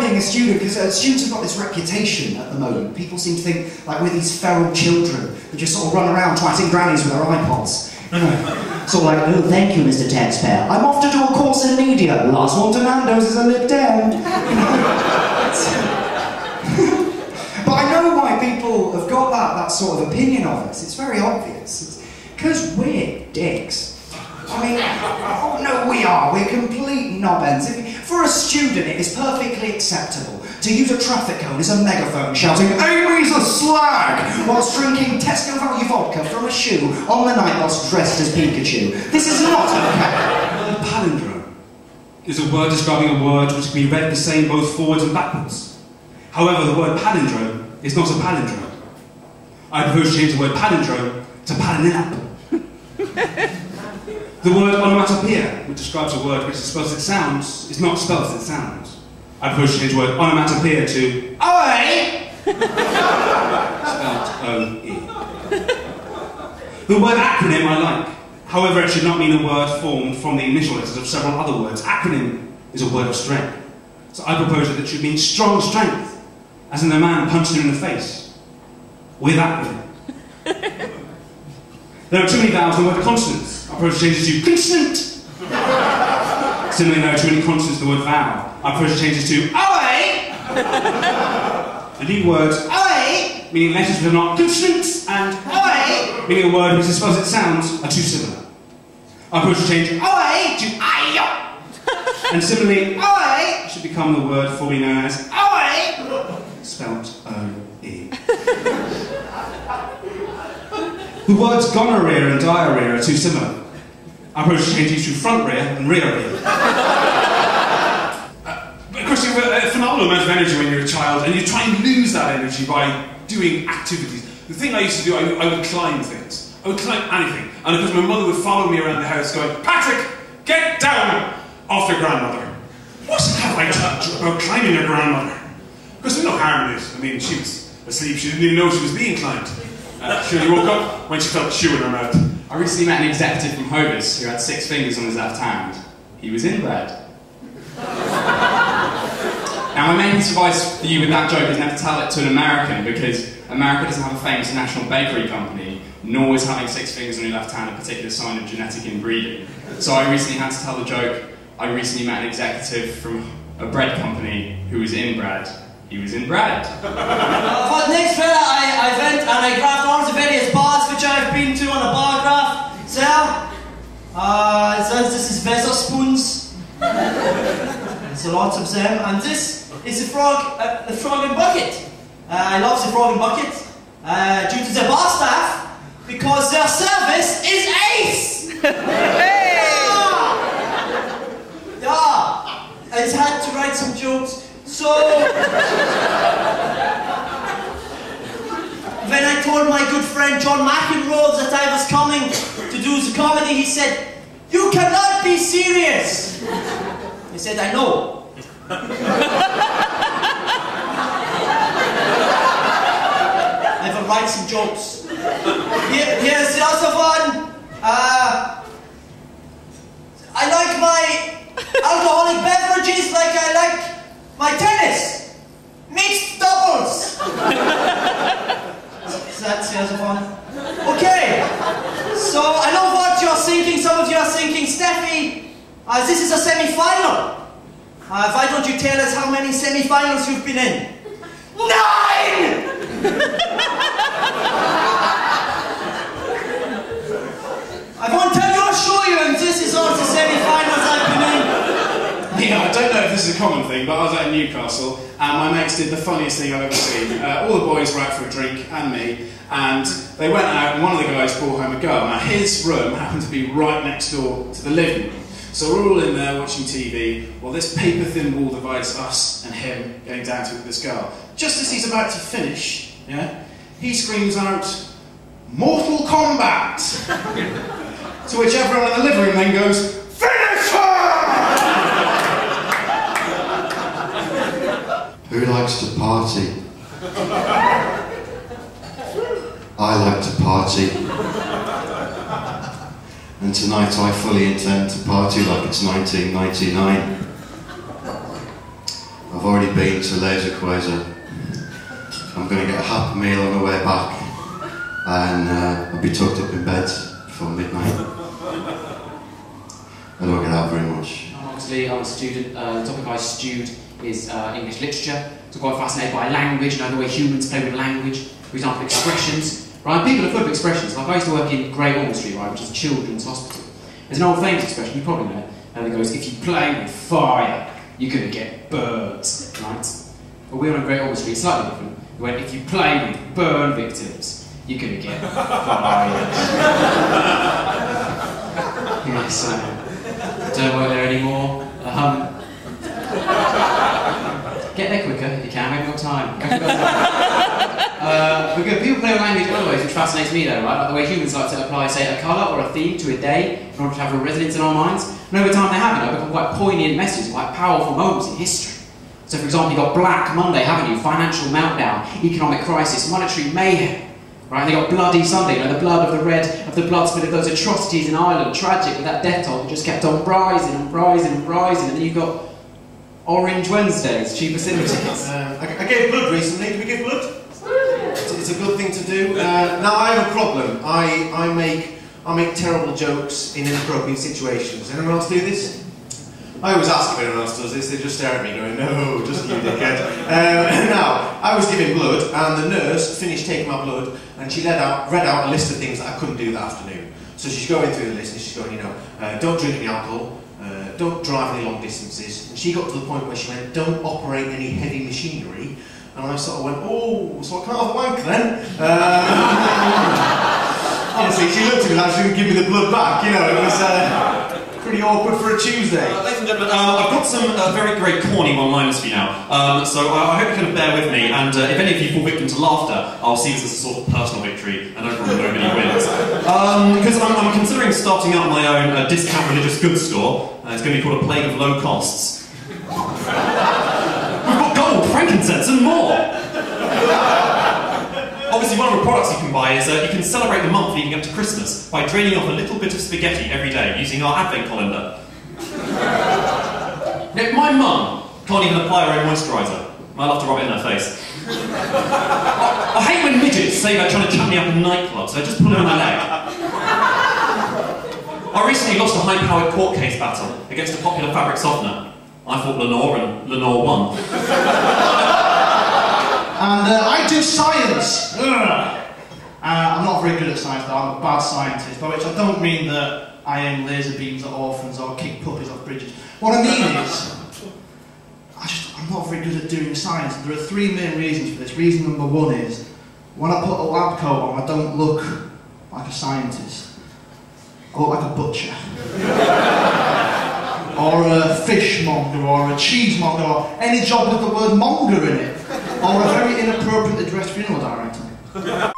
being a student, because students have got this reputation at the moment. People seem to think like we're these feral children that just sort of run around twatting grannies with our iPods. You know, sort of like, oh, thank you, Mr. Taxpayer. I'm off to do a course in media. The last one to Nando's is a Lib Dem. But I know why people have got that sort of opinion of us. It's very obvious. It's because we're dicks. I mean, oh no, we are. We're complete knobheads. For a student, it is perfectly acceptable to use a traffic cone as a megaphone shouting, Amy's a slag, whilst drinking Tesco value vodka from a shoe on the night bus dressed as Pikachu. This is not okay. A palindrome is a word describing a word which can be read the same both forwards and backwards. However, the word palindrome is not a palindrome. I propose to change the word palindrome to palinap. The word onomatopoeia, which describes a word which is spelled as it sounds, is not spelled as it sounds. I propose to change the word onomatopoeia to OE! Spelled O-E. The word acronym I like. However, it should not mean a word formed from the initial letters of several other words. Acronym is a word of strength. So I propose that it should mean strong strength, as in the man punched him in the face. With acronym. There are too many vowels in the word consonants. I propose to change it to consonant. Similarly, there are too many consonants in the word vowel. I propose to change it to OA. A new word, OA, meaning letters which are not consonants, and OA, meaning a word which is spelled as it sounds, are too similar. I propose to change OA to AYO. And similarly, OA should become the word formerly known as OA, spelled O-E. The words gonorrhea and diarrhea are too similar. I propose to change these to front rear and rear rear. But of course, you have a phenomenal amount of energy when you're a child, and you try and lose that energy by doing activities. The thing I used to do, I would climb things. I would climb anything. And of course, my mother would follow me around the house going, Patrick, get down off your grandmother. What have I taught you about climbing your grandmother? Because there's no harm in it. I mean, she was asleep, she didn't even know she was being climbed. She only woke up when she felt a shoe in her mouth. I recently met an executive from Hovis who had 6 fingers on his left hand. He was inbred. Now, my main advice for you with that joke is never tell it to an American, because America doesn't have a famous national bakery company, nor is having 6 fingers on your left hand a particular sign of genetic inbreeding. So I recently had to tell the joke, I recently met an executive from a bread company who was inbred. He was inbred. For the next fella, I went and I grabbed all the various bars which I've been to on a bar graph. This is Weatherspoons. There's lots of them. And this is the frog and bucket. I love the frog and bucket due to the bar staff, because their service is ace! Yeah! I just had to write some jokes. So, when I told my good friend John McEnroe that I was coming to do the comedy, he said, "You cannot be serious!" He said, "I know." I will write some jokes. Here's the other one. I like my alcoholic beverages like I like my tennis. Mixed doubles. That's the other one. Okay. So I know what you're thinking. Some of you are thinking, Steffi, this is a semi-final. Why don't you tell us how many semi-finals you've been in? 9! I won't tell you, I'll show you, and this is all the semi-finals I've been in. Yeah, I don't know if this is a common thing, but I was out in Newcastle, and my mates did the funniest thing I've ever seen. All the boys were out for a drink, and me, and they went out, and one of the guys brought home a girl. Now, his room happened to be right next door to the living room. So we're all in there watching TV, while this paper-thin wall divides us and him getting down to it with this girl. Just as he's about to finish, yeah, he screams out, "Mortal Kombat!" To which everyone in the living room then goes, "Finish her!" Who likes to party? I like to party. And tonight I fully intend to party like it's 1999. I've I've already been to Laser Quasar. I'm going to get a Happy Meal on the way back, and I'll be tucked up in bed before midnight. I don't get out very much. Obviously, I'm a student. The topic I stewed is English literature. So I'm quite fascinated by language, the way humans play with language. For example, expressions. Right? People are full of expressions. Like I used to work in Great Ormond Street, right, which is a children's hospital. There's an old famous expression, you probably know, and it goes, if you play with fire, you're going to get burnt, right? But we're on Great Ormond Street, it's slightly different. It went, if you play with burn victims, you're going to get fired. Yes, don't work there anymore. Get there quicker if you can, we haven't got time. We're good. People play with language in other ways, which fascinates me though, right? Like the way humans like to apply, say, a colour or a theme to a day in order to have a resonance in our minds. And over time they have, become quite poignant messages, quite powerful moments in history. So for example, you've got Black Monday, haven't you? Financial meltdown, economic crisis, monetary mayhem. Right? They got Bloody Sunday, the blood of the blood split of those atrocities in Ireland, tragic with that death toll that just kept on rising and rising and rising. And then you've got Orange Wednesdays, cheaper cinema tickets. I gave blood recently. Did we give blood? It's a good thing to do. Now I have a problem. I make terrible jokes in inappropriate situations. Anyone else do this? I always ask if anyone else does this. They just stare at me going, no, just you dickhead. Now, I was giving blood and the nurse finished taking my blood and she read out a list of things that I couldn't do that afternoon. So she's going through the list and she's going, don't drink any alcohol, don't drive any long distances. And she got to the point where she went, don't operate any heavy machinery. And I sort of went, oh, so I can't have a wank then? Honestly, she looked at me like she didn't give me the blood back, it was pretty awkward for a Tuesday. Ladies and gentlemen, I've got some very corny one-liners for you now, so I hope you can bear with me, and if any of you fall victim to laughter, I'll see this as a sort of personal victory, and overall nobody wins. Because I'm considering starting up my own discount religious goods store. It's going to be called A Plague of Low Costs. We've got gold, frankincense, and more! Obviously, one of the products you can buy is you can celebrate the month leading up to Christmas by draining off a little bit of spaghetti every day using our advent calendar. Now, my mum can't even apply her own moisturiser. I love to rub it in her face. I hate when midgets say they're trying to chat me up in a nightclub, so I just put them on my leg. I recently lost a high-powered court case battle against a popular fabric softener. I fought Lenore, and Lenore won. And I do science. I'm not very good at science, though. I'm a bad scientist, by which I don't mean that I aim laser beams at orphans or kick puppies off bridges. What I mean is, I'm not very good at doing science. There are three main reasons for this. Reason number one is, when I put a lab coat on, I don't look like a scientist. I look like a butcher. Or a fishmonger, or a cheesemonger, or any job with the word monger in it. Or a very inappropriately dressed funeral director.